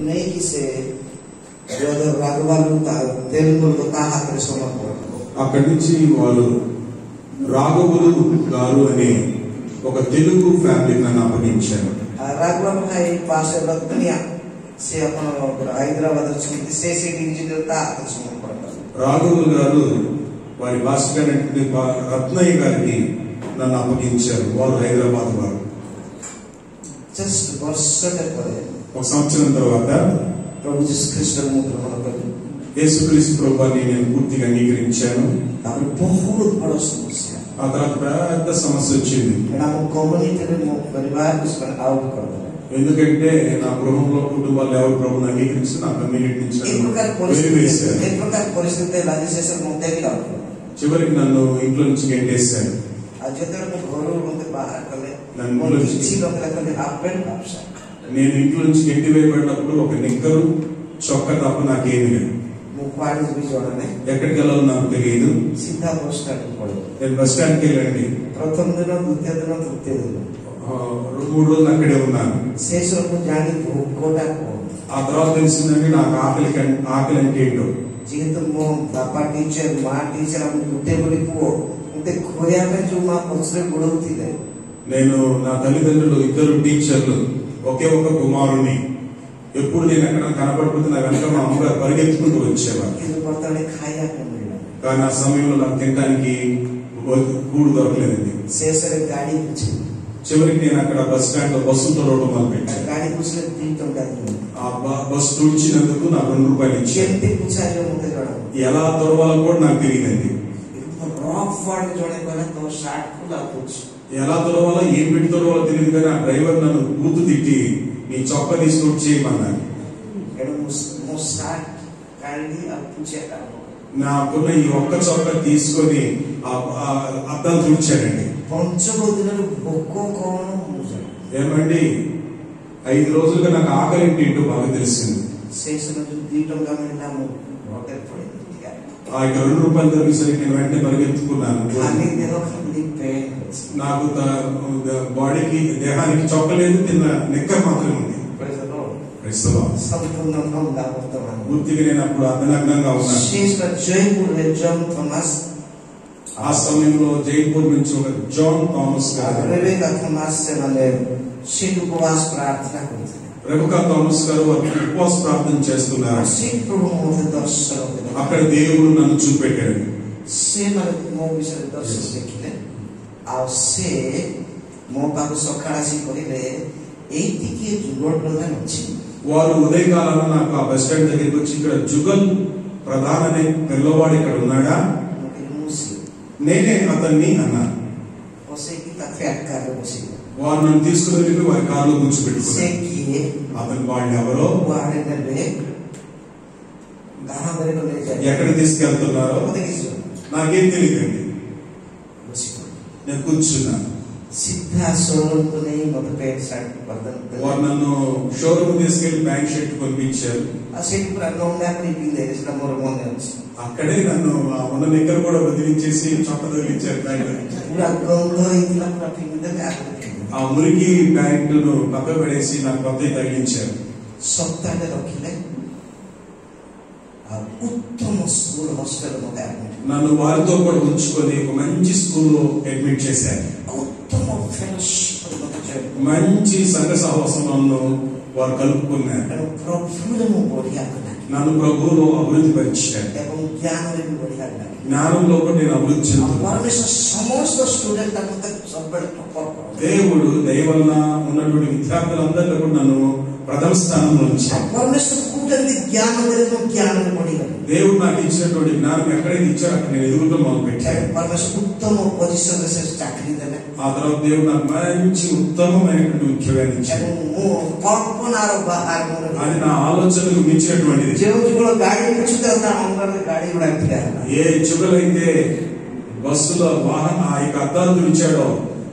नहीं किसे రాఘవాలు తెలుగులో తాహాత్ర సమర్పణ అక్కడి నుంచి వాళ్ళు రాఘవులు గారు అనే ఒక తెలుగు ఫ్యామిలీని నన్ను అప్పగించారు. राघवन भाई पास रत्निया से अपन హైదరాబాద్ వచ్చి సేసి డివిజన్ తాహాత్ర సమర్పణ రాఘవులు గారు వారి భాస్కర్ రత్నయ్య గారికి నన్ను అప్పగించారు. వారు హైదరాబాద్ వారు. జస్ట్ వర్షట పడే ఒక సంవత్సరం తర్వాత ప్రభు యేసుక్రీస్తు ముద్రమనపల్లి యేసుక్రీస్తు ప్రభువుని నేను పూర్తిగా అంగీకరించాను. అప్పుడు బహుళ బడ సమస్య ఆ తర్వాత పెద్ద సమస్య వచ్చింది. నా కమ్యూనిటీలో పరివార్ తీసుకొని అవుట్ కాదు. ఎందుకంటే నా గృహంలో కుటుంబాలు ఎవరు ప్రభువుని అంగీకరించి నా కమ్యూనిటీ నుంచి పరిస్థితి రాజశేఖర్ మొత్తం కాదు. చివరికి నన్ను ఇంట్లో నుంచి గెంటేశారు. నేను ఇంట్లో నుంచి గెంటి వేయబడినప్పుడు ఒక నిక్కరు చొక్క తప్ప నాకేమి లేదు. ఎక్కడికి వెళ్ళాలో నాకు తెలియదు. నేను బస్ స్టాండ్కి వెళ్ళండి. ప్రథమ దినం, ద్వితీయ దినం, తృతీయ దినం 3 రోజులు అక్కడే ఉన్నాను. ఆ తర్వాత తెలిసిందండి నాకు ఆకలి అంటే ఏంటో. జీవితం బాపా టీచర్ మా టీచర్ గుట్టే బలిపో అంటే కోరియాపై మా పక్షులు గొడవుతుంది. నేను నా తల్లిదండ్రులు 2 టీచర్లు, ఒకే ఒక కుమారుని. ఎప్పుడు నేను ఎక్కడ కనపడిపోతే నా వెనక మా అమ్మగారు పరిగెత్తుకుంటూ వచ్చేవారు. కానీ ఆ సమయంలో నాకు తినడానికి కూడు దొరకలేదండి. చివరికి నేను అక్కడ బస్ స్టాండ్ లో బస్సు తొలవడం మొదలు పెట్టాను. ఆ బస్సు తుడిచినందుకు నాకు 2 రూపాయలు ఇచ్చారు. ఎలా తొలవాలో కూడా నాకు తెలియదండి. ఎలా తొలవాలో ఏం పెట్టి తొలవాలో తెలియదు. కానీ ఆ డ్రైవర్ నన్ను బూతు తిట్టి నీ చొక్క తీసుకొని చేయమన్నాను. నాకున్న ఈ ఒక్క చొక్క తీసుకొని అద్దం తుడిచాడండి. ఏమండి 5 రోజులుగా నాకు ఆకలి ఏంటో బాగా తెలిసింది. ఆ 2 రూపాయలు దొరికేసరికి నేను వెంటనే పరిగెత్తుకున్నాను. నాకు బాడీకి దేహానికి చొక్కలేదు, తిన్న నిక్కర్ మాత్రమే ఉంది. పూర్తిగా నేను అప్పుడు అర్ధనగ్నంగా ఉన్నాను. ఆ సమయంలో జైపూర్ నుంచి ఒక జాన్ థామస్ గారు రెబెకా థామస్ గారు ఉపవాస ప్రార్థన చేస్తున్నారు. అక్కడ దేవుడు నన్ను చూపెట్టాడు. వారు ఉదయకాలంలో నాకు ఆ బస్ స్టాండ్ దగ్గరికి వచ్చి ఇక్కడ జుగల్ ప్రధాన అనే పిల్లవాడు ఇక్కడ ఉన్నాడా, నేనే అతన్ని అన్నారు. వారు నన్ను తీసుకుని వెళ్ళి వారి కారులో కూర్చోబెట్టుకున్నారు. అతను వాళ్ళు ఎవరో, ఎక్కడ తీసుకెళ్తున్నారో నాకేం తెలియదండి. నేను కూర్చున్నాను. వారు నన్ను షోరూమ్ తీసుకెళ్లి బ్యాంక్ షర్ట్ కొనిపించారు. అక్కడే నన్ను ఉన్న నిక్కర్ కూడా వదిలించేసి చొక్క తగిలించారు. ఆ మురికి ప్యాంటును పక్క పడేసి నాకు కొత్త తగిలించారు. ఉత్తమ స్కూల్ హాస్టల్ నన్ను వారితో కూడా ఉంచుకొని ఒక మంచి స్కూల్లో అడ్మిట్ చేశారు. మంచి సంఘ సహవాసంలో వారు కలుపుకున్నారు. నన్ను ప్రభువులో అభివృద్ధి పరిచారు. జ్ఞానంలో కూడా నేను అభివృద్ధి చెందుతున్నాను. దేవుడు దయ వలన ఉన్నటువంటి విద్యార్థులందరిలో కూడా నన్ను ప్రథమ స్థానంలో ఉంచారు. దేవుడు నాకు ఇచ్చినటువంటి జ్ఞానం ఎక్కడైతే ఇచ్చారో అక్కడ నేను ఎదుగుతూ మొదలు పెట్టాను. ఆ తర్వాత దేవుడు నాకు మంచి ఉత్తమమైనటువంటి ఉద్యోగాన్ని ఇచ్చాడు. అది నా ఆలోచనకు మించినటువంటిది. ఏ చుగలైతే బస్సులో వాహన ఆ యొక్క అద్దాలు ఇచ్చాడో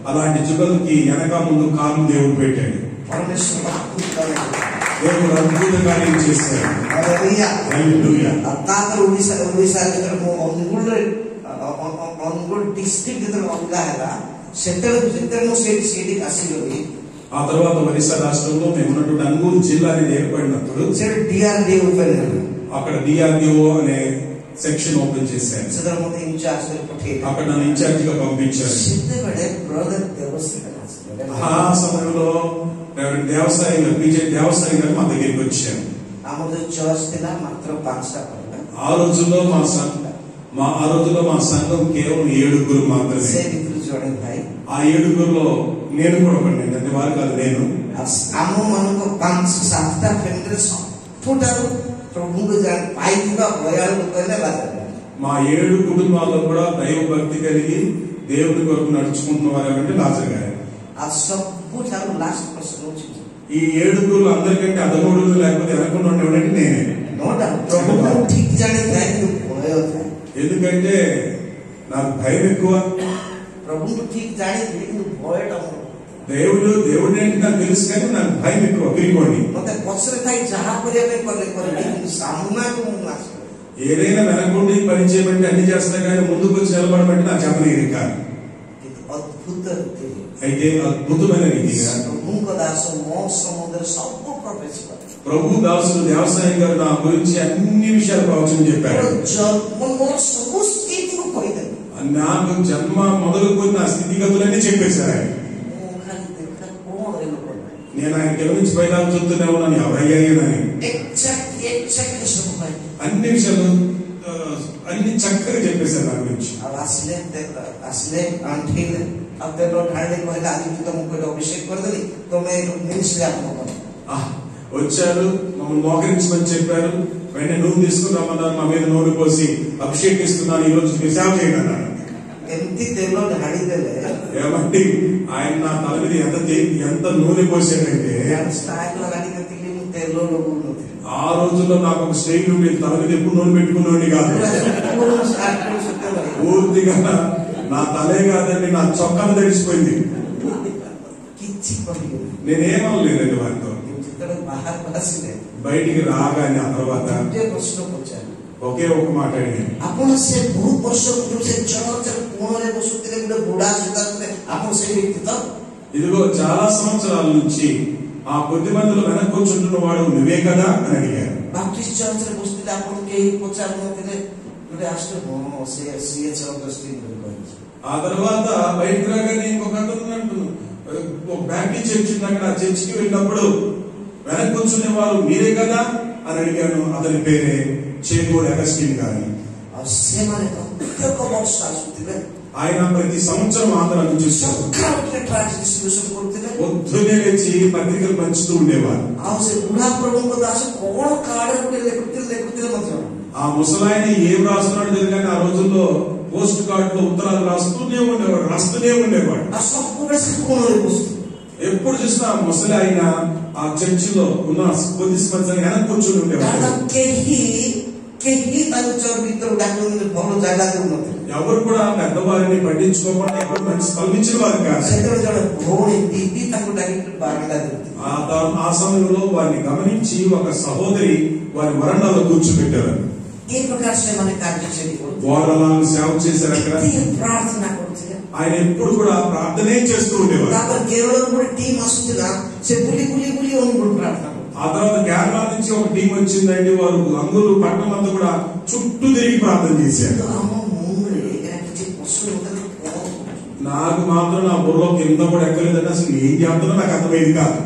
అలాంటి చుగలకి వెనక ముందు కాలు దేవుడు పెట్టాడు. దేవుడు అద్భుత కార్యం చేశాడు. डिस्ट्रिक्ट अल्लाह है सेंटर सेंटर नो स्टेट सीटी आसी ఆ తర్వాత ఒరిస్సా రాష్ట్రంలో మేము ఉన్నటువంటి అన్గూరు జిల్లా అనేది ఏర్పడినప్పుడు DRDO అక్కడ DRDO అనే సెక్షన్ ఓపెన్ చేశారు. అక్కడ నన్ను ఇన్ఛార్జ్ గా పంపించారు. ఆ సమయంలో దేవసాయి గారు PJ దేవసాయి గారు మా దగ్గరికి వచ్చారు. ఆ రోజుల్లో మా సంఘం కేవలం 7 మాత్రమే. ఆ 7లో నేను కూడా ఒకటి, అంటే వారు కాదు, నేను. మా 7 కుటుంబాల్లో కూడా దైవ భక్తి కలిగి దేవుడి కొరకు నడుచుకుంటున్న వారు ఎవరంటే లాజర్ గారు. ఈ 7 అందరికంటే అదమూడు లేకపోతే వెనకుండా ఉండేవాడంటే నేనే. ఎందుకంటే నాకు భయం ఎక్కువ. దేవుడు ఏంటి నాకు తెలుసు కానీ నాకు భయం ఎక్కువ. పిలుకోండి, ఏదైనా వెనకుండి పని చేయమంటే అన్ని చేస్తా కానీ ముందుకు వచ్చి నిలబడమంటే నాకు చెప్పలేదు కాదు. అయితే అద్భుతమైన రీతిగా ప్రభు దాసుడు వ్యవసాయం గారు నా గురించి అన్ని విషయాలు ప్రవచనం చెప్పారు. నాకు జన్మ మొదలుకొని నా స్థితిగతులన్నీ చెప్పేశారు ఆయన. నేను ఆయన గమనించి పైన చెప్తూనే ఉన్నాను, ఎవరయ్యాయని. అన్ని విషయాలు అన్ని చక్కగా చెప్పేశారు నా గురించి. వచ్చారు, మమ్మల్ని మోకరించమని చెప్పారు. వెంటనే నూనె తీసుకుని రమ్మన్నారు. మా మీద నూనె పోసి అభిషేకిస్తున్నాను, ఈ రోజు సేవ చేయండి అన్నారు. ఏమంటే ఆయన నా తల మీద ఎంత నూనె పోసాడంటే, ఆ రోజుల్లో నాకు ఒక స్టైల్ ఉండేది. తల మీద ఎప్పుడు నూనె పెట్టుకున్నాండి కాదు, పూర్తిగా నా తలే కాదండి, నా చొక్కాను తడిసిపోయింది. నేనేమనలేదండి వారితో. బయటికి రాగానే ఆ తర్వాత ఒకే ఒక మాట అడిగాను. ఇదిగో చాలా సంవత్సరాల నుంచి ఆ కొద్ది మందిలో వెనక్కి కూర్చుంటున్న వాడు నువ్వే కదా అని అడిగారు. ఆ తర్వాత బయటకు రాగానే ఇంకొక ఒక బ్యాప్టిస్ట్ చర్చ్ ఉంది, అక్కడ ఆ చర్చికి వెళ్ళినప్పుడు వెనక్కి కూర్చునే వారు మీరే కదా అని అడిగాను. అతని పేరే చేగోడు అగస్టిన్ గారి. ఆయన ప్రతి సంవత్సరం ఆంధ్ర నుంచి పొద్దునే లేచి పత్రికలు పంచుతూ ఉండేవారు. ఆ ముసలాయన ఏం రాస్తున్నాడు తెలియదు కానీ ఆ రోజుల్లో పోస్ట్ కార్డులో ఉత్తరాలు రాస్తూనే ఉండేవాడు. ఎప్పుడు చూసినా ముసలి ఆయన ఆ చర్చిలో ఉన్న కొద్ది సంవత్సరాలు వెనక్కి కూర్చొని ఉండేవాడు. ఎవరు కూడా పెద్దవారిని పట్టించుకోకుండా ఎవరు మంచి స్పందించిన వారు కాదు. ఆ సమయంలో వారిని గమనించి ఒక సహోదరి వారి వరండాలో కూర్చోబెట్టారు. వారు అలా సేవ చేశారు. అక్కడ ఆయన ఎప్పుడు కూడా ప్రార్థనే చేస్తూ ఉండేవారు. ఆ తర్వాత కేరళ నుంచి ఒక టీం వచ్చిందండి. వారు అంగులు పట్టణం అంతా కూడా చుట్టూ తిరిగి ప్రార్థన చేశారు. నాకు మాత్రం నా బుర్రలో కింద కూడా ఎక్కలేదంటే అసలు ఏం చేస్తుందో నాకు అర్థమైంది కాదు.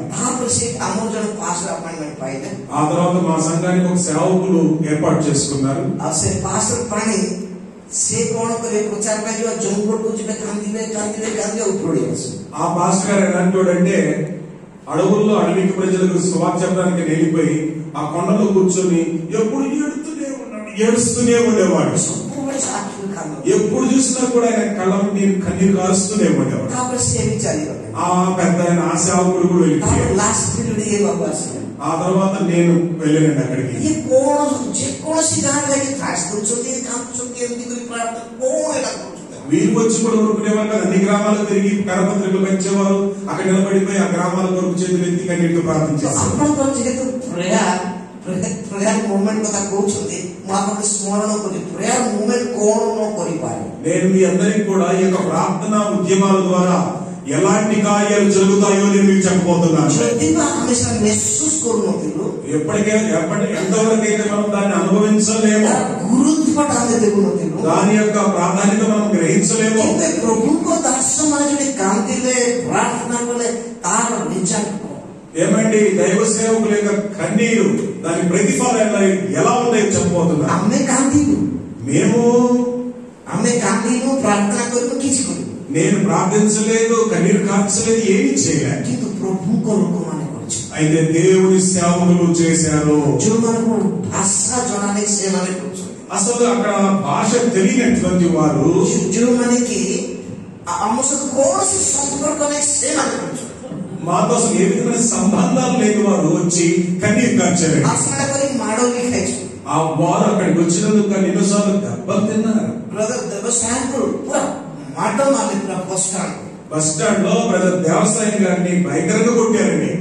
ఆ తర్వాత మా సంఘానికి ఒక సేవకులు ఏర్పాటు చేసుకున్నారు. ఆ పాస్టర్ గారు ఎలాంటి అడవుల్లో అడవికి ప్రజలకు సువార్త చెప్పడానికి వెళ్ళిపోయి ఆ కొండలో కూర్చొని ఎప్పుడు ఏడుస్తూనే ఉండేవాడు. ఎప్పుడు చూసినా కూడా ఆయన కళ్ళ కన్నీరు కారుస్తూనే ఉండేవాడు. ఆ పెద్ద ఆయన ఆ సేవకుడు కూడా వెళ్ళిపోయాడు. ఆ తర్వాత నేను వెళ్ళానండి అక్కడికి. వీరు వచ్చి కూడా ఊరుకునేవారు కదా. అన్ని గ్రామాలకు తిరిగి కరపత్రికలు పంచేవారు. అక్కడ నిలబడిపోయి ఆ గ్రామాల కొరకు చేతులు ఎత్తి కన్నీటితో ప్రార్థించేవారు. నేను మీ అందరికి కూడా ఈ యొక్క ప్రార్థనా ఉద్యమాల ద్వారా ఎలాంటి కార్యాలు జరుగుతాయో నేను మీకు చెప్పబోతున్నాను. ఎంతవరకైతే మనం దాన్ని అనుభవించలేము, దాని యొక్క ప్రాధాన్యత మనం గ్రహించలేము. ఏమండి, దైవ సేవకుల యొక్క కన్నీరు దాని ప్రతిఫలం ఎలా ఉందో చెప్పబోతున్నాను. మేము ప్రార్థన కొరకు తీసుకుని నేను ప్రార్థించలేదు, కన్నీరు కార్చలేదు, ఏమీ చేయలేదు. అయితే దేవుని సేవకులు చేశారు. అసలు అక్కడ భాష తెలియనటువంటి వారు మాతో అసలు ఏ విధమైన సంబంధాలు లేని వారు వచ్చి కన్నీరు కార్చారు. ఆ వారు అక్కడికి వచ్చినందుకు ఎన్నోసార్లు దెబ్బలు తిన్నారు. బస్ స్టాండ్ లో బ్రదర్ దేవసాయి గారిని భయంకరంగా కొట్టారండి.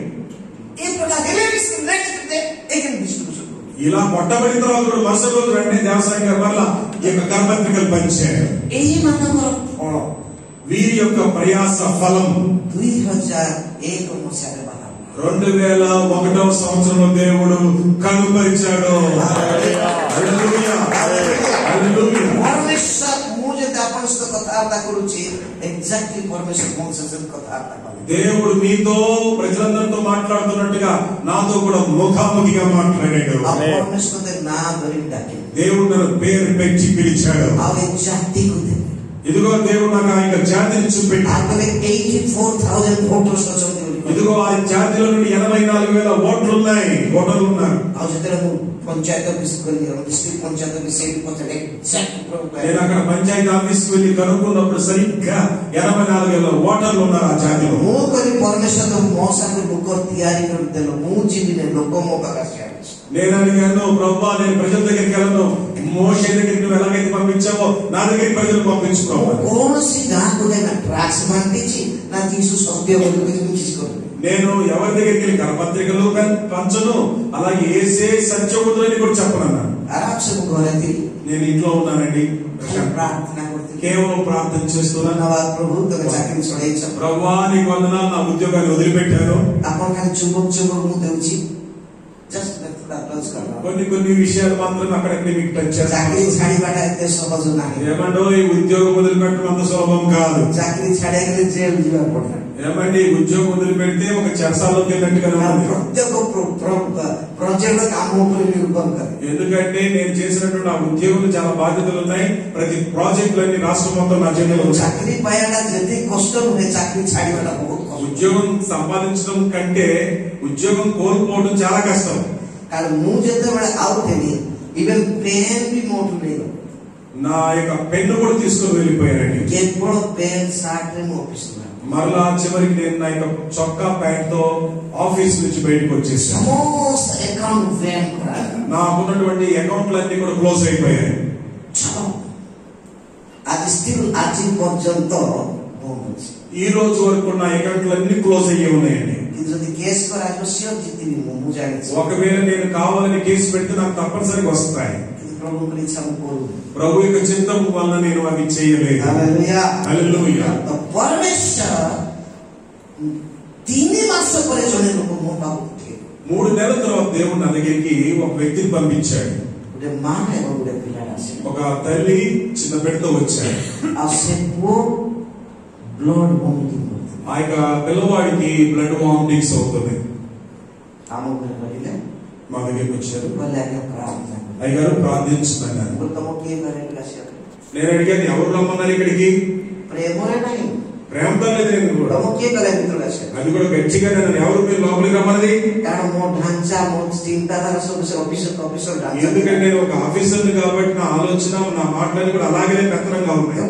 ఇలా కొట్టబడిన తర్వాత మరుసటి రోజు వెంటనే దేవసాయి గారు వల్ల ఈ యొక్క కరపత్రికలు పంచారు. వీరి యొక్క ప్రయాస ఫలం 2001వ సంవత్సరంలో దేవుడు కనుపరిచాడు. దేవుడు మీతో ప్రజలందరితో మాట్లాడుతున్నట్టుగా నాతో కూడా ముఖాముఖిగా మాట్లాడాడు. దేవుడు నన్ను పేరు పెట్టి పిలిచాడు. ఇదిగో దేవుడు నాకు ఆ యొక్క జాతిని చూపెట్టాడు. ఇదిగో ఆ జాతిలో నుండి 84,000 ఓట్లు ఉన్నాయి, ఓటర్లు ఉన్నారు. పంచాయతీ ఆఫీస్కి వెళ్ళి డిస్ట్రిక్ట్ పంచాయతీ ఆఫీస్ నేను అక్కడ పంచాయతీ ఆఫీస్కి వెళ్ళి కనుక్కున్నప్పుడు సరిగ్గా 84,000 ఓటర్లు ఉన్నారు ఆ జాతిలో. నేను అడిగాను, ప్రభువా నేను ప్రజల దగ్గరికి వెళ్ళను, మోషే దగ్గరికి నువ్వు ఎలాగైతే పంపించావో నా దగ్గరికి ప్రజలు పంపించుకోవాలి. నేను ఎవరి దగ్గరికి వెళ్ళి కరపత్రికలు పంచను, అలాగే ఏసే సత్యముద్రని కూడా చెప్పనన్నాను. నేను ఇంట్లో ఉన్నానండి, కేవలం ప్రార్థన చేస్తున్నాను. ప్రభువా నీకు వందనాలు, నా ఉద్యోగాన్ని వదిలిపెట్టాను. కొన్ని విషయాలు మాత్రం అక్కడక్కడ మీకు టచ్ చేస్తాను. ఏమంటో ఈ ఉద్యోగం వదిలిపెట్టడం అంత సులభం కాదు. ఏమండి, ఉద్యోగం వదిలిపెడితే ఒక చెరసాల్లోకి వెళ్ళినట్టుగా. ఎందుకంటే నేను చేసినటువంటి ఆ ఉద్యోగంలో చాలా బాధ్యతలు ఉన్నాయి. ప్రతి ప్రాజెక్టులన్నీ రాష్ట్రం మొత్తం నా చేతిలో. ఉద్యోగం సంపాదించడం కంటే ఉద్యోగం కోల్పోవడం చాలా కష్టం. నా యొక్క పెన్ను కూడా తీసుకుని వెళ్ళిపోయానండి. మరలా చివరికి నేను నా యొక్క చొక్కా ప్యాంట్ తో ఆఫీస్ నుంచి బయటకు వచ్చేసాను. నాకున్నటువంటి అకౌంట్లన్నీ కూడా క్లోజ్ అయిపోయాయి. ఈ రోజు వరకు నా అకౌంట్లన్నీ క్లోజ్ అయ్యి ఉన్నాయండి. ఒకవేళ నేను కావాలని కేసు పెడితే నాకు తప్పనిసరిగా వస్తాయి. ప్రభు యొక్క చింతం వల్ల నేను అవి చేయలేదు. హల్లెలూయా. 3 నెలల తర్వాత దేవుడు నా దగ్గరికి ఒక వ్యక్తిని పంపించాడు. ఒక తల్లి చిన్న బిడ్డతో వచ్చాడు. ఆ యొక్క పిల్లవాడికి బ్లడ్ వామిటింగ్స్ అవుతుంది. మా దగ్గరికి వచ్చారు. అయ్యగారు ప్రార్థించుతున్నారు. నేను అడిగాను, ఎవరు రమ్మన్నారు ఇక్కడికి? ప్రేమతో లేదు, నేను కూడా అది కూడా గట్టిగా నన్ను ఎవరు మీరు లోపలికి రమ్మన్నది. ఎందుకంటే నేను ఒక ఆఫీసర్ని కాబట్టి నా ఆలోచన నా మాటలన్నీ కూడా అలాగే పెత్తనంగా ఉన్నాయి.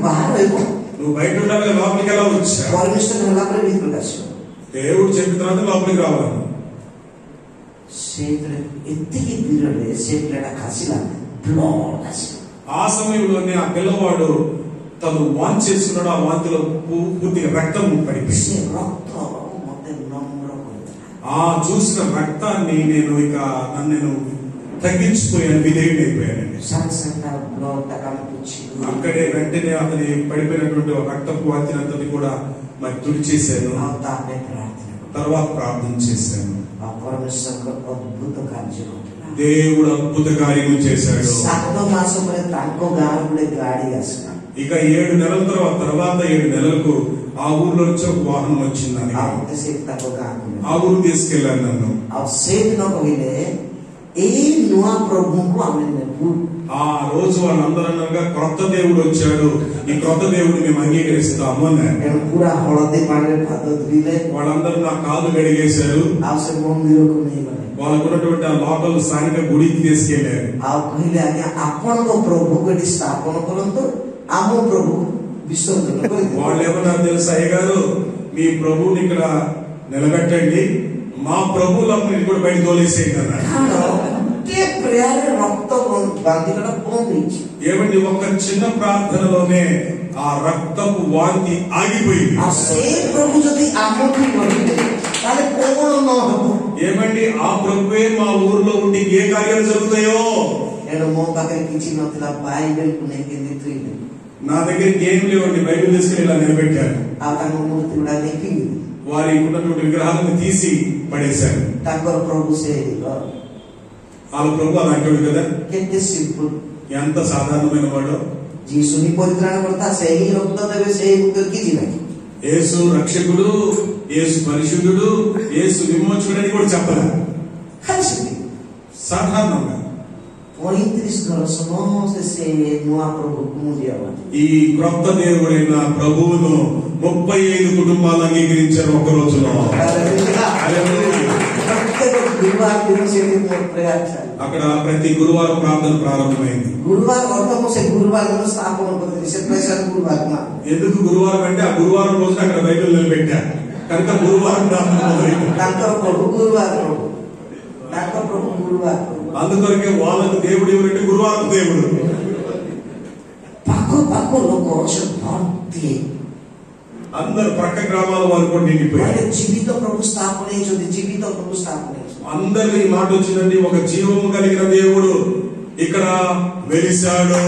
నువ్వు బయట ఉండాలి, లోపలికి ఎలా వచ్చా? దేవుడు చెప్పిన తర్వాత లోపలికి రావాలి. ఆ సమయంలోనే ఆ పిల్లవాడు తను వాంతి చేసుకున్నాడు. ఆ వాంతిలో పూర్తిగా రక్తం పడిపోయింది. ఆ చూసిన రక్తాన్ని నేను ఇక నేను తగ్గించిపోయాను, విధేయుడైపోయానండి. అక్కడే వెంటనే అతని పడిపోయినటువంటి రక్తపు వాంతినంతని కూడా మరి తుడిచేశాను, ଆଉ ତାପରେ ପ୍ରାର୍ଥନା କଲି। తర్వాత ప్రార్థన చేశాను। ଆଉ ପରମେଶ୍ୱରଙ୍କ ଅଦ୍ଭୁତ କାର୍ଯ୍ୟ ଘଟିଲା। దేవుడు అద్భుత కార్యము చేశాడు। 7 ମାସ ପରେ ତାଙ୍କ ଗାଁରେ ଗୋଟେ ଗାଡି ଆସିଲା। ఇక 7 నెలల తర్వాత 7 నెలలకు ఆ ఊర్లో నుంచి ఒక వాహనం వచ్చిందని ଆଉ ମତେ ସେ ତାଙ୍କ ଗାଁକୁ ନେଲେ। ఆ ఊరు తీసుకెళ్ళాను నన్ను। ଆଉ ସେଇଦିନ କହିଲେ ଏଇ ନୂଆ ପ୍ରଭୁଙ୍କୁ ଆମେ ନେବୁ। ఆ రోజు వాళ్ళందరూ అనగా క్రొత్త దేవుడు వచ్చాడు, ఈ క్రొత్త దేవుడిని మేము అంగీకరిస్తాము అన్నారు। ଏଣୁ ପୁରା ହଳଦୀ ପାଣିରେ ପାଦ ଧୋଇଲେ। వాళ్ళందరూ నా కాళ్ళు కడిగేశారు। ଆଉ ସେ ମନ୍ଦିରକୁ ନେଇଗଲେ। వాళ్ళకున్నటువంటి ఆ లోకల్ స్థానిక గుడికి తీసుకెళ్లారు। ଆଉ କହିଲେ ଆଜ୍ଞା ଆପଣଙ୍କ ପ୍ରଭୁକୁ ଏଠି ସ୍ଥାପନ କରନ୍ତୁ, ଆମ ପ୍ରଭୁ విసర్జన କରିଦିଅନ୍ତୁ। వాళ్ళు ఏమన్నారు తెలుసా, అయ్యగారు మీ ప్రభువుని ఇక్కడ నిలబెట్టండి, మా ప్రభువులందరినీ కూడా బయట తోలేసేయండి అన్నారు। రక్త బాంధికడ బంద్ ହେଇଛି। ఏమండి ఒక చిన్న ప్రార్థనలోనే ఆ రక్తపు వాంతి ఆగిపోయింది। ఆ సేమ్ ప్రభు ଯଦି ଆମକୁ କରିବେ ତାହେଲେ କଣ ନ ହେବ? ఏమండి ఆ ప్రభువే మా ఊర్లో ఉండి ఏ కార్యాలు జరుగుతాయో। ଏଣୁ ମୋ ପାଖରେ କିଛି ନଥିଲା, ବାଇବେଲକୁ ନେଇକି ଥୋଇଲି। నా దగ్గరికి ఏం లేవండి, బైబిల్ తీసుకుని ఇలా నిలబెట్టాను। ଆଉ ତାଙ୍କ ମୂର୍ତ୍ତି ଗୁଡା ଦେଖିଲି। వారి ఉన్నటువంటి విగ్రహాలను తీసి పడేశాను। ତାଙ୍କର ପ୍ରଭୁ ସେ వాళ్ళ ప్రభు అలాంటి కదా, କେତେ ସିମ୍ପଲ, ఎంత సాధారణమైన వాడు। ଯୀଶୁని ପରିତ୍ରାଣ କର୍ତ୍ତା, ସେହି ରକ୍ତ ଦେବେ, ସେହି ମୁକ୍ତି କିଛି ନାହିଁ। యేసు రక్షకుడు, యేసు పరిశుద్ధుడు, యేసు విమోచకుడు అని కూడా చెప్పాలి। ଖାଲି ସେତିକି। సాధారణంగా 35 ଘର ସମସ୍ତେ ସେ ନୂଆ ପ୍ରଭୁକୁ ମୁଣ୍ଡିଆବାଜି। ఈ క్రొత్త దేవుడైన ప్రభువును 35 కుటుంబాలు అంగీకరించారు ఒక రోజులో। ପ୍ରତ୍ୟେକ ଗୁରୁବାର ଦିନ ସେଠି ପ୍ରେୟାର ଚାଲେ। అక్కడ ప్రతి గురువారం ప్రార్థన ప్రారంభమైంది। గురువారం ଅର୍ଥ ମୁଁ ସେ ଗୁରୁବାର ଦିନ ସ୍ଥାପନ କରିଥିଲି, ସେଥିପାଇଁ ସାର୍ గురుବାର ନା। ఎందుకు గురువారం అంటే ఆ గురువారం రోజున అక్కడ బైబిల్ నిలబెట్టారు కనుక గురువారం ప్రార్థన మొదలైంది। ତାଙ୍କର ପ୍ରଭୁ ଗୁରୁବାର ପ୍ରଭୁ, ତାଙ୍କ ପ୍ରଭୁ ଗୁରୁବାର ପ୍ରଭୁ। అందుకొరకే వాళ్ళకు దేవుడు ఎవరంటే గురువారం దేవుడు। ପାଖ ପାଖ ଲୋକ ସେ ଭର୍ତ୍ତି, అందరు ప్రక్క గ్రామాల వారు కూడా నిండిపోయారు। జీవిత ప్రభు స్థాపన ହେଇଛନ୍ତି, జీవిత ప్రభు స్థాపన ହେଇଛନ୍ତି। అందరికి ఈ మాట వచ్చిందండి, ఒక జీవము కలిగిన దేవుడు ఇక్కడ వెలిశాడు।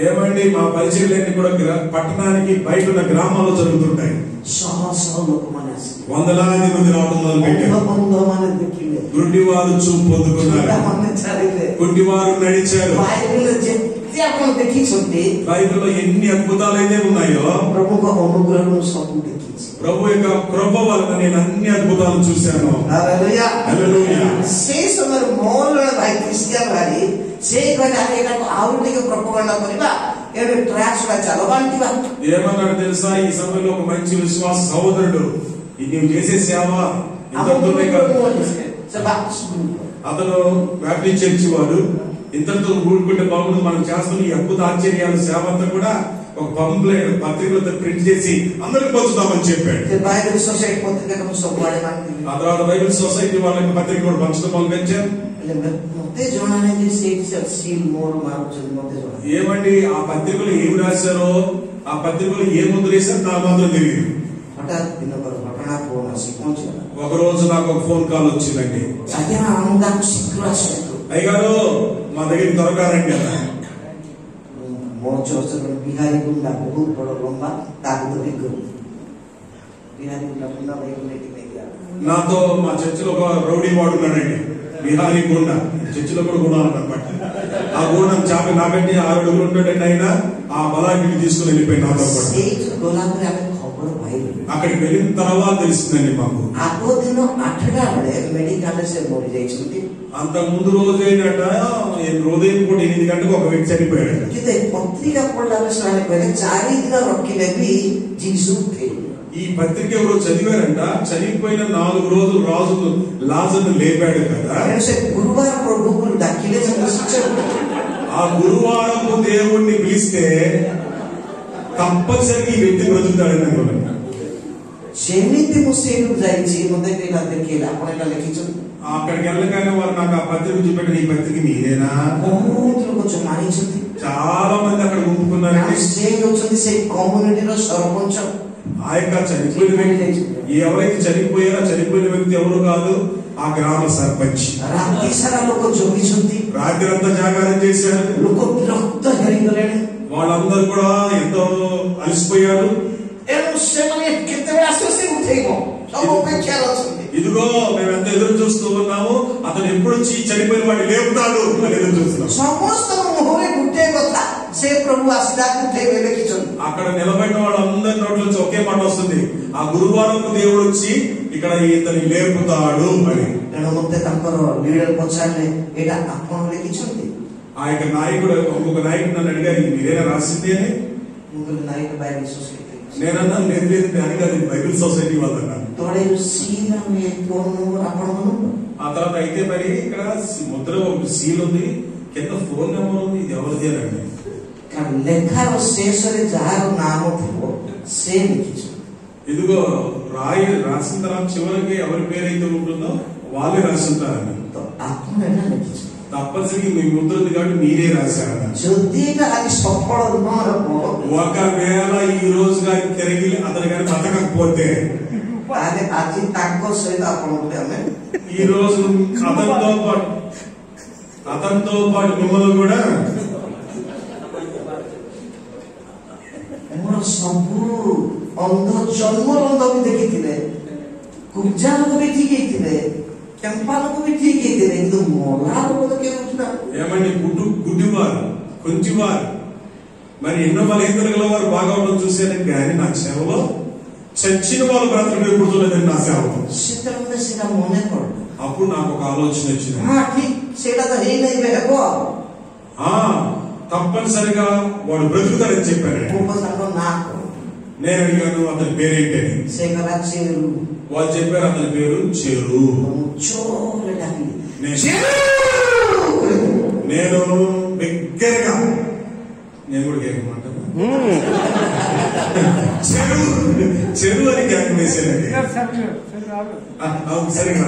ఏమండి మా పరిచయాలన్నీ కూడా పట్టణానికి బయట ఉన్న గ్రామాల్లో జరుగుతుంటాయి। వందలాది మంది రావడం మొదలుపెట్టారు। గుడ్డివారు చూపు పొందుకున్నారు, గుడ్డివారు నడిచారు। బైబిల్లో ఎన్ని అద్భుతాలు అయితే ఉన్నాయో ప్రభుత్వ అనుగ్రహం ସବୁ ଦେଖିଛି। ప్రభు యొక్క కృప వలన నేను అన్ని అద్భుతాలు చూశాను। హల్లెలూయా హల్లెలూయా। ସେ ସମୟରେ ମୋର ଭାଇ ଖ୍ରୀଷ୍ଟିଆନ ଭାଇ ସେ କହିଲା ଏଟାକୁ ଆଉ ଟିକେ ପ୍ରପଗଣ୍ଡା କରିବା, ଏବେ ଟ୍ରାକ୍ସ ବା ଚାଲ ବାଣ୍ଟିବା। ఏమన్నాడు తెలుసా, ఈ సమయంలో ఒక మంచి విశ్వాస సహోదరుడు నీవు చేసే సేవ ఇంతటితోనే కాదు, అతను బ్యాప్టిస్ట్ చర్చి వాడు, ఇంతటితో ఊరుకుంటే బాగుంది, మనం చేస్తున్న ఈ అద్భుత ఆశ్చర్యాల సేవ అంతా కూడా ఒక పంప్లెట్ పత్రికలతో ప్రింట్ చేసి అందరికి పంచుతామని చెప్పాడు। బైబిల్ సొసైటీ పత్రిక ఆ తర్వాత బైబిల్ సొసైటీ వాళ్ళకి పత్రిక కూడా పంచడం మొదలుపెట్టారు। మతే జଣା ନାହିଁ ସେ ସିଲ୍ ମୋର ମାରୁଛନ୍ତି, ମତେ ଜଣା। ఏమండి ఆ పత్రికలు ఏమి రాశారో, ఆ పత్రికలు ఏ ముద్ర వేశారో నాకు మాత్రం తెలియదు। హఠాత్ దినకర ଘଟଣା ଫୋନ ଆସି ପହଞ୍ଚିଲା। ఒక రోజు నాకు ఒక ఫోన్ కాల్ వచ్చిందండి, ଆଜ୍ଞା ଆମ ଗାଁକୁ ଶୀଘ୍ର ଆସନ୍ତୁ। అయ్యగారు మా దగ్గరికి త్వరగా రండి అన్న। ମୋ ଚର୍ଚ୍ଚର ବିହାରୀ ଗୁଣ୍ଡା ବହୁତ ବଡ ଲମ୍ବା, ତାକୁ ତ ବିଗୁ ବିହାରୀ ଗୁଣ୍ଡା ନେଇକି ନେଇକି నాతో మా చర్చిలో ఒక రౌడీ వాడు ఉన్నాడండి, బిహారీ గూండా, చర్చిలో కూడా గుణాలు అనమాట। ఆ గూండం చాపి నాకంటే 6 అడుగులు ఉంటాడండి, ఆయన ఆ బలాన్ని తీసుకుని వెళ్ళిపోయి నాతో పాటు। అక్కడికి వెళ్ళిన తర్వాత తెలిసిందండి మాకు, ଆଗ ଦିନ 8ଟା ବେଳେ ମେଡିକାଲରେ ସେ ମରିଯାଇଛନ୍ତି। అంత ముందు రోజు ఏంటంట, ఉదయం పూట 8 గంటలకు ఒక వ్యక్తి చనిపోయాడు। କିନ୍ତୁ ପତ୍ରିକା ପଢିଲା ବେଳେ ସେମାନେ କହିଲେ 4 ଦିନ ରଖିଲେ ବି ଯୀଶୁ ଫେରିଲେ। ఈ పత్రిక ఎవరో చదివారంట, చనిపోయిన 4 రోజులు రాజు లాజరును లేపాడు కదా। ସେ ଗୁରୁବାର ପ୍ରଭୁକୁ ଡାକିଲେ ସେ ନିଶ୍ଚୟ, ఆ గురువారము దేవుణ్ణి పిలిస్తే తప్పనిసరిగా ఈ వ్యక్తి బ్రతుకుతాడని అనుకున్నాను। ସେମିତି ମୁଁ ସେଇଠୁ ଯାଇଛି, ମତେ ଏଇଟା ଦେଖେଇଲା, ଆପଣ ଏଇଟା ଲେଖିଛନ୍ତି। అక్కడికి వెళ్ళగానే వారు నాకు ఆ పత్రిక చూపెట్టిన, ఈ పత్రిక మీరేనా? ବହୁତ ଲୋକ ଜମା ହେଇଛନ୍ତି, చాలా మంది అక్కడ గుంపుకున్నారండి। ସେ ହଉଛନ୍ତି ସେଇ କମ୍ୟୁନିଟିର ସରପଞ୍ଚ। ఆ యొక్క చనిపోయిన వ్యక్తి ఎవరైతే చనిపోయారో చనిపోయిన వ్యక్తి ఎవరు కాదు, ఆ ఆ గ్రామ సర్పంచ్ ରାତି ସାରା ଲୋକ ଜଗିଛନ୍ତି, రాత్రి అంతా జాగారం చేశారు. ଲୋକ ବିରକ୍ତ ହେଇଗଲେଣି। వాళ్ళందరూ కూడా ఎంతో అలసిపోయారు. ଏଣୁ ସେମାନେ କେତେବେଳେ ଆସିବ ସେ ଉଠେଇବ, ସବୁ ଅପେକ୍ଷାରେ ଅଛନ୍ତି। ఇదిగో మేము ఎంత ఎదురు చూస్తూ ఉన్నాము, అతను ఎప్పుడు వచ్చి చనిపోయిన వాడిని లేపుతాడు అని ఎదురు చూస్తున్నాం. ସମସ୍ତଙ୍କ ମୁହଁରେ ଗୋଟିଏ କଥା, ସେ ପ୍ରଭୁ ଆସିଲାକୁ ଉଠେଇବେ ଲେଖିଛନ୍ତି। అక్కడ నిలబడిన వాళ్ళందరి నోట్ల నుంచి ఒకే మాట వస్తుంది, ఆ గురువారం దేవుడు వచ్చి ఇక్కడ ఇతని లేపుతాడు అని. ତେଣୁ ମତେ ତାଙ୍କର ଲିଡର ପଚାରିଲେ, ଏଇଟା ଆପଣ ଲେଖିଛନ୍ତି? ఆ యొక్క నాయకుడు ఇంకొక నాయకుడు నన్ను అడిగారు, మీరేనా రాసింది అని. ମୁଁ କହିଲି ନାଇଁ, బైబిల్ సొసైటీ। నేనన్నా లేదు లేదు అని కాదు, బైబిల్ సొసైటీ వాళ్ళు అన్నాను. తోడే సీదా మీ ఫోన్ నంబర్ ଆପଣଙ୍କର। ఆ తర్వాత అయితే మరి ఇక్కడ ముద్ర సీల్ ఉంది, కింద ఫోన్ నెంబర్ ఉంది, ఇది ఎవరిది అని అడిగాను. కానీ ଲେଖାର ଶେଷରେ ଯାହାର ନାମ ଥିବ ସେ ଲେଖିଛନ୍ତି। ఇదిగో రాసిన తర్వాత చివరికి ఎవరి పేరైతే ఉంటుందో వాళ్ళే రాస్తుంటారని. ଆପଣ ଏଇଟା ଲେଖିଛନ୍ତି, తప్పనిసరిగా మీ ముద్ర ఉంది కాబట్టి మీరే రాశారని. ଯଦି ଏଇଟା ଆଜି ସଫଳ ନ ହେବ, ఒకవేళ ఈ రోజు గారి తిరిగి అతను గారి బతకకపోతే ତାହେଲେ ଆଜି ତାଙ୍କ ସହିତ ଆପଣଙ୍କୁ ଆମେ ఈ రోజు అతనితో పాటు మిమ్మల్ని కూడా ମୋର ସବୁ ଅନ୍ଧ ଜନ୍ମର ଅନ୍ଧ ବି ଦେଖିଥିଲେ, କୁଜା ଲୋକ ବି ଠିକ ହେଇଥିଲେ, କେମ୍ପା ଲୋକ ବି ଠିକ ହେଇଥିଲେ, କିନ୍ତୁ ମଲା ଲୋକ ତ କେବେ ଉଠୁନାହାନ୍ତି। ఏమండి గుడ్డివారు కొంచెవారు మరి ఎన్నో బలహీనతలు గల వారు బాగా ఉండడం చూశాను, కానీ నా సేవలో చచ్చిన వాళ్ళు బ్రతకడం ఎప్పుడు చూడలేదండి నా సేవలో. ସେତେବେଳେ ସେଇଟା ମନେ ପଡେ, అప్పుడు నాకు ఒక ఆలోచన వచ్చింది, ଠିକ ସେଇଟା ତ ହେଇନାହିଁ ହେବ, తప్పనిసరిగా వాడు బ్రతుకుతాడని చెప్పాను. ତାଙ୍କ ନାଁ କଣ? నేను అడిగాను అతని పేరేంటని. ସେ ଗଲା చెరు, వాళ్ళు చెప్పారు అతని పేరు చెరు. చోరే ଡାକିଲି, నేను బిగ్గరగా నేను కూడా కేకమంటాను, చెరు చెరు అని కేక వేసానండి. సరిగా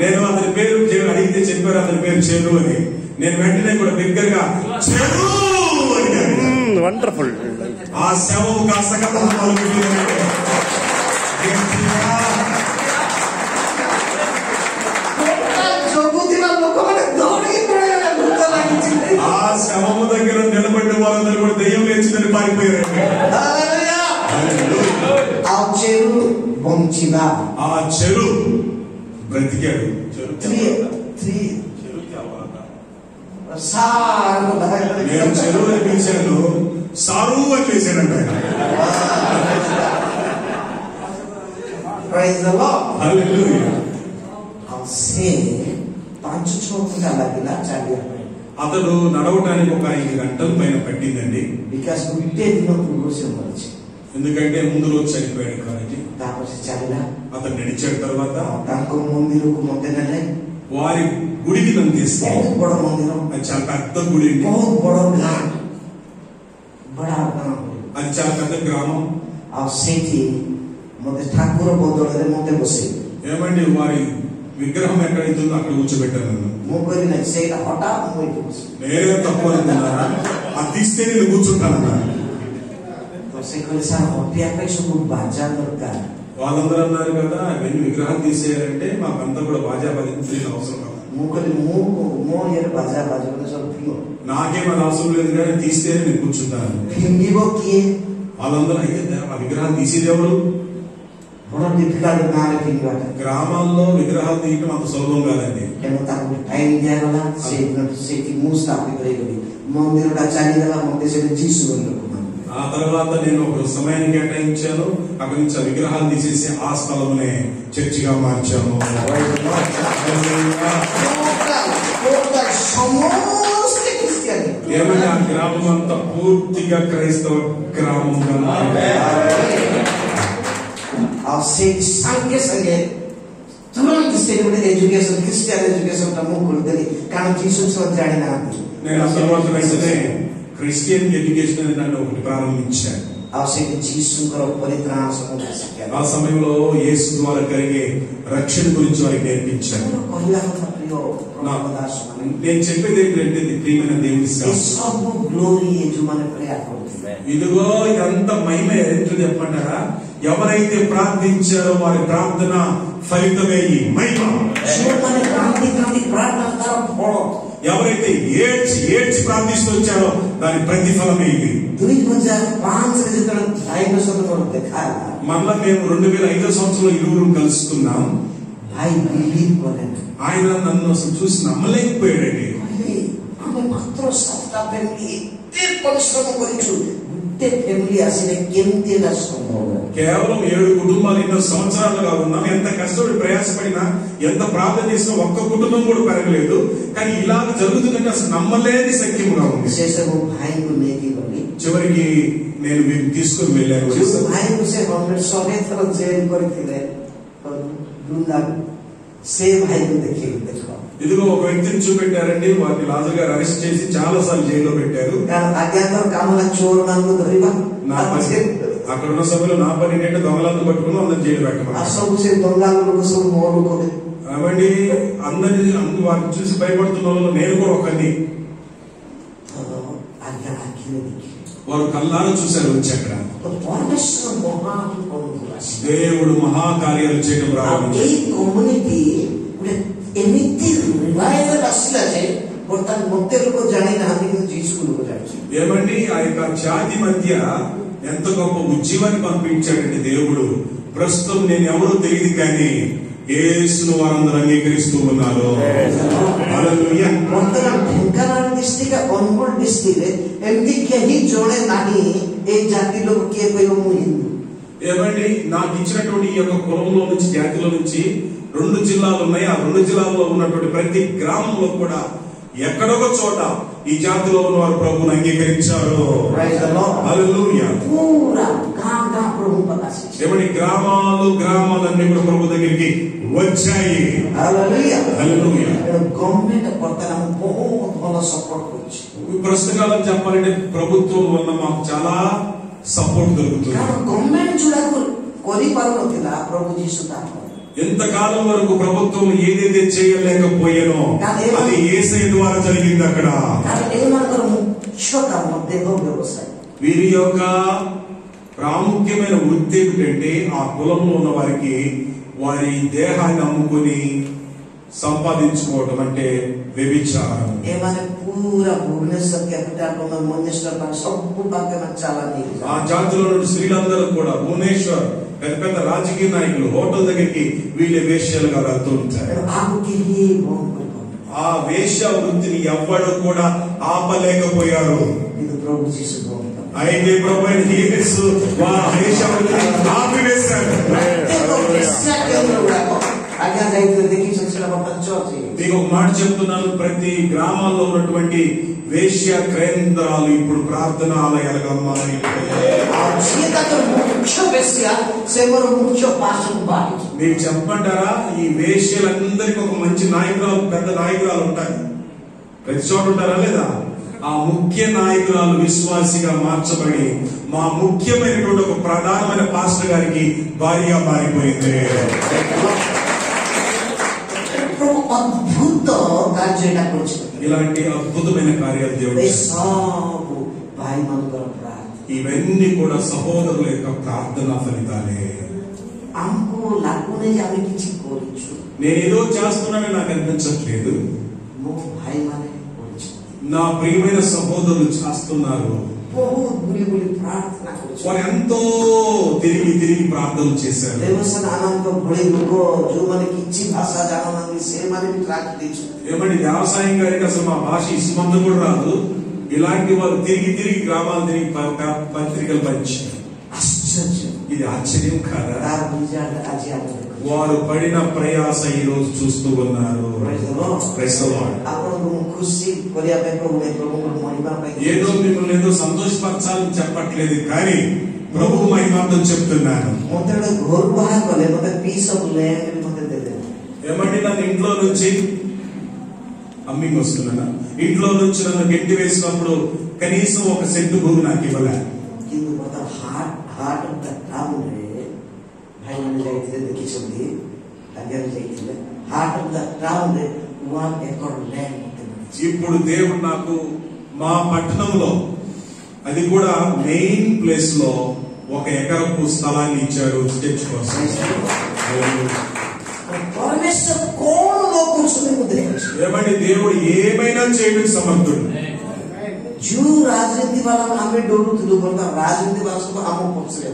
నేను అతని పేరు అడిగితే చెప్పారు అతని పేరు చెరు అని. నేను వెంటనే కూడా బిగ్గరగా చెరు అని. వండర్ఫుల్. ఆ శవం కాస్త ଜଗୁଥିବା ଲୋକମାନେ ଦୌଡ଼ିକି ପଳେଇଗଲେ, ଭୂତ ଲାଗିଛି। ఆ శవము దగ్గర నిలబడిన వాళ్ళందరూ కూడా దెయ్యం లేచిందని పారిపోయారండి. ఆ చెరు బొంచినా, ఆ చెరు బ్రతికాడు. నేను చెరువు అని పిలిచాను, సారు అని పిలిచానంట. అతడు నడవటానికి ఒక 5 గంటల పైన పట్టిందండి. బికాస్ గుట్టే దినం పూర్వం వచ్చి, ఎందుకంటే ముందు రోజు చనిపోయాడు కాబట్టి. అతను నడిచిన తర్వాత మందిరకు మొత్తం వారి గుడికి నన్ను తీసుకెళ్ళి, బడ మందిరం, అది చాలా పెద్ద గుడి, అది చాలా పెద్ద గ్రామం. ఆ సేటి మొదటి ఠాకూర బోధోళରେ మొత్తం బసే, ఏమండి వారి విగ్రహం ఎక్కడైతే ఉందో అక్కడ కూర్చోబెట్టాను నన్ను. ସେଇଟା ହଠାତ୍ నేనే తప్పు అనుకున్నారా, అది తీస్తే నేను కూర్చుంటానన్నా. ସେ କହିଲେ ସାର୍ ହଟିବା ପାଇଁ ସବୁ ବାଜା ଦରକାର। వాళ్ళందరూ అన్నారు కదా, అవన్నీ విగ్రహాలు తీసేయాలంటే మాకంతా కూడా బాజా బాజించిన అవసరం కదా. ମୁଁ କହିଲି ମୋ ଇଏରେ ବାଜା ବାଜିବନି, ସବୁ ଫିଙ୍ଗ। నాకేం అది అవసరం లేదు కానీ తీస్తే నేను కూర్చుంటాను. ଫିଙ୍ଗିବ କିଏ? వాళ్ళందరూ అయితే ఆ విగ్రహాలు తీసేది ఎవరు? ବଡ ଡିଫିକଲ୍ଟ ଗାଁରେ ଫିଙ୍ଗିବାଟା। గ్రామాల్లో విగ్రహాలు తీయటం అంత సులభం కాదండి. ତେଣୁ ତାକୁ ଟାଇମ୍ ଦିଆଗଲା, ସେଇଠି ମୁଁ ସ୍ଥାପିତ ହେଇଗଲି। ମନ୍ଦିରଟା ଚାଲିଗଲା, ମତେ ସେଠି ଯୀଶୁ ବୋଲି ଲୋକମାନେ। ఆ తర్వాత నేను ఒక సమయాన్ని కేటాయించాను, అక్కడి నుంచి ఆ విగ్రహాలు తీసేసి ఆ స్థలమునే చర్చిగా మార్చాము. ఏమైనా ఆ గ్రామం అంతా పూర్తిగా క్రైస్తవ గ్రామంగా ସାଙ୍ଗେ ସାଙ୍ଗେ ତୁରନ୍ତ ସେ ଗୋଟେ ଏଜୁକେସନ, ଖ୍ରୀଷ୍ଟିଆନ ଏଜୁକେସନ ଟା ମୁଁ କରିଦେଲି, କାରଣ ଯୀଶୁ ସେମାନେ ଜାଣିନାହାନ୍ତି। నేను ఆ తర్వాత వెంటనే క్రిస్టియన్ ఎడ్యుకేషన్ అనే దాన్ని ఒకటి ప్రారంభించాను. ଆଉ ସେଠି ଯୀଶୁଙ୍କର ପରିତ୍ରାଣ ସମୁଦ୍ର ଶିକ୍ଷା, ఆ సమయంలో యేసు ద్వారా కలిగే రక్షణ గురించి వారికి నేర్పించాను. କହିବା କଥା प्रिय प्रभुदास माने నేను చెప్పేది ఏంటంటే ప్రియమైన దేవుని సేవకులు सब ग्लोरी जो माने प्रयास करते ఇదిగో ఇదంతా మహిమ ఏంటో చెప్పంటారా ఎవరైతే ప్రార్థించారో వారి ప్రార్థన ఫలితమే ఈ మహిమ जो माने क्रांति प्रार्थना तरफ फल ఎవరైతే ఏడ్చి ప్రార్థిస్తూ వచ్చారో దాని ప్రతిఫలమే ఇది 2005 रे जतन डायग्नोसिस को देखा మళ్ళా మేము 2005 సంవత్సరంలో ఇరువురు కలుసుకున్నాం भाई बिलीव करे ఆయన నన్ను అసలు చూసి నమ్మలేకపోయాడండి ଆମେ ମାତ୍ର 7ଟା ଫ୍ୟାମିଲି ଏତେ ପରିଶ୍ରମ କରିଛୁ ଗୋଟେ ଫ୍ୟାମିଲି ଆସିଲେ କେମିତି ହେଲା ସମ୍ଭବ కేవలం 7 కుటుంబాలు ఎన్నో సంవత్సరాలుగా ఉన్నాం ఎంత కష్టపడి ప్రయాసపడినా ఎంత ప్రార్థన చేసినా ఒక్క కుటుంబం కూడా పెరగలేదు కానీ ఇలా జరుగుతుందంటే అసలు నమ్మలేని సత్యముగా ఉంది శేషము భాయికు నేకి గలి చివరికి నేను తీసుకుని వెళ్ళాను భాయికు సే 100 జైలు କରିଥିଲେ బృందా సే భాయికు देखो ఇదిగో ఒక వ్యక్తిని చూపెట్టారండి వారిని లాజర్ గారు అరెస్ట్ చేసి చాలా సార్లు జైల్లో పెట్టారు అక్కడ ఉన్న సభలో నా పని ఏంటంటే దొంగలను పట్టుకుని అందరిని జైలు పెట్టమని కాబట్టి అందరినీ వారిని చూసి భయపడుతున్న వాళ్ళు నేను కూడా ఒకరిని వారు కళ్ళారా చూశారు వచ్చి అక్కడ దేవుడు మహాకార్యాలు చేయడం ప్రారంభించారు ଏମିତି ରିଭାଇଭାଲ ଆସିଲା ଯେ ବର୍ତ୍ତମାନ ମୋତେ ଲୋକ ଜାଣିନାହାନ୍ତି କିନ୍ତୁ ଯୀଶୁ ଲୋକ ଜାଣିଛନ୍ତି ఏమండి ఆ యొక్క జాతి మధ్య ఎంత గొప్ప ఉజ్జీవాన్ని పంపించాడండి దేవుడు ప్రస్తుతం నేను ఎవరో తెలియదు కానీ యేసును వారందరూ అంగీకరిస్తూ ఉన్నారు హల్లెలూయా ବର୍ତ୍ତମାନ ଢେଙ୍କାନାଳ ଡିଷ୍ଟ୍ରିକ୍ଟ ଅନୁଗୁଳ ଡିଷ୍ଟ୍ରିକ୍ଟରେ ଏମିତି କେହି ଜଣେ ନାହିଁ ଏ ଜାତି ଲୋକ କିଏ କହିବ ମୁଁ ହିନ୍ଦୁ ఏమండి నాకు ఇచ్చినటువంటి ఈ యొక్క కులంలో నుంచి జాతిలో నుంచి 2 జిల్లాలు ఉన్నాయి ఆ 2 జిల్లాల్లో ఉన్నటువంటి ప్రతి గ్రామంలో కూడా ఎక్కడొక చోట ఈ జాతిలో ఉన్న వారు ప్రభువుని అంగీకరించారు హల్లెలూయా ఏమండి గ్రామాలన్నీ కూడా ప్రభు దగ్గరికి వచ్చాయి హల్లెలూయా హల్లెలూయా గవర్నమెంట్ ବର୍ତ୍ତମାନ ବହୁତ ଭଲ ସପୋର୍ଟ କରୁଛି ప్రస్తుతం చెప్పాలంటే ప్రభుత్వం వల్ల మాకు చాలా సపోర్ట్ దొరుకుతుంది గవర్నమెంట్ చూడకు కొనిపారునొଥିଲା ప్రభు జీసు తాను ఎంతకాలం వరకు ప్రభుత్వం ఏదైతే చేయలేకపోయానో అది యేసయ్య ద్వారా జరిగింది అక్కడ వీరి యొక్క ప్రాముఖ్యమైన వృత్తి ఏమిటంటే ఆ కులంలో ఉన్న వారికి వారి దేహాన్ని అమ్ముకుని సంపాదించుకోవడం అంటే వ్యభిచారం పూరా భువనేశ్వర్ క్యాపిటల్ ఆ జాతిలో స్త్రీలందరూ కూడా భువనేశ్వర్ పెద్ద పెద్ద రాజకీయ నాయకులు హోటల్ దగ్గరికి వీళ్ళే వేశ్యలుగా వెళ్తూ ఉంటారు ఆ వేశ్య వృత్తిని ఎవ్వడు కూడా ఆపలేకపోయారు అయితే ప్రభు యేసు వేశ్య వృత్తిని ఆపివేశారు మీకు ఒక మాట చెప్తున్నాను ప్రతి గ్రామాల్లో ఉన్నటువంటి వేశ్య కేంద్రాలు ఇప్పుడు ప్రార్థన ఆలయాలుగా మారి మీరు చెప్పంటారా ఈ వేశ్యలందరికీ ఒక మంచి నాయకురాలు పెద్ద నాయకురాలు ఉంటాయి ప్రతి చోట ఉంటారా లేదా ఆ ముఖ్య నాయకురాలు విశ్వాసిగా మార్చబడి మా ముఖ్యమైనటువంటి ఒక ప్రధానమైన పాస్టర్ గారికి భారీగా మారిపోయింది అద్భుత కార్యట ఇలాంటి అద్భుతమైన కార్యాలు దేవుడు ఇవన్నీ కూడా సహోదరుల యొక్క ప్రార్థన ఫలితాలే నేనేదో చేస్తున్నానని నాకు అనిపించట్లేదు నా ప్రియమైన సహోదరులు చేస్తున్నారు వారు ఎంతో తిరిగి ప్రార్థన చేశారు ఏమండి వ్యవసాయం గారికి అసలు మా భాష ఇసుమంత కూడా రాదు ఇలాంటి వారు తిరిగి గ్రామాలు తిరిగి పత్రికలు పంచారు ఇది ఆశ్చర్యం కాదా వారు పడిన ప్రయాస ఈ రోజు చూస్తూ ఉన్నారు ఏదో మిమ్మల్ని ఏదో సంతోషపరచాలని చెప్పట్లేదు కానీ ప్రభు మహిమార్థం చెప్తున్నాను ఏమండి నన్ను ఇంట్లో నుంచి అమ్మింగ్ వస్తున్నాను ఇంట్లో నుంచి నన్ను గెట్టి వేసినప్పుడు కనీసం ఒక సెంటు భూమి నాకు ఇవ్వలే 1 acre land ମୋତେ ମିଳିଛି। ఇప్పుడు దేవుడు నాకు మా పట్టణంలో అది కూడా మెయిన్ ప్లేస్ లో 1 ఎకరపు స్థలాన్ని ఇచ్చాడు చర్చ్ కోసం। परमेश्वर कौन लोग सुने मुद्रे ఏమంటే దేవుడు ఏమైనా చేయడానికి సమర్థుడు। जो राजनीति वाला हमें डोरू तुलु बोलता राजनीति वाला सब हम पक्षरे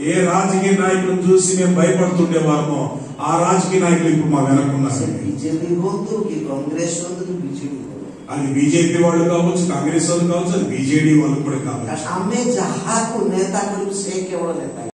ఏ రాజకీయ నాయకులను చూసి మేము భయపడుతుండేవారమో ఆ రాజకీయ నాయకులు ఇప్పుడు మా వెనకున్నారు। बीजेपी बोलतो कि कांग्रेस बोलतो बीजेपी అది బీజేపీ వాళ్ళు కావచ్చు, కాంగ్రెస్ వాళ్ళు కావచ్చు, అది బీజేడీ వాళ్ళు కూడా కావచ్చు। हमें जहाँ को नेता करू से केवल नेता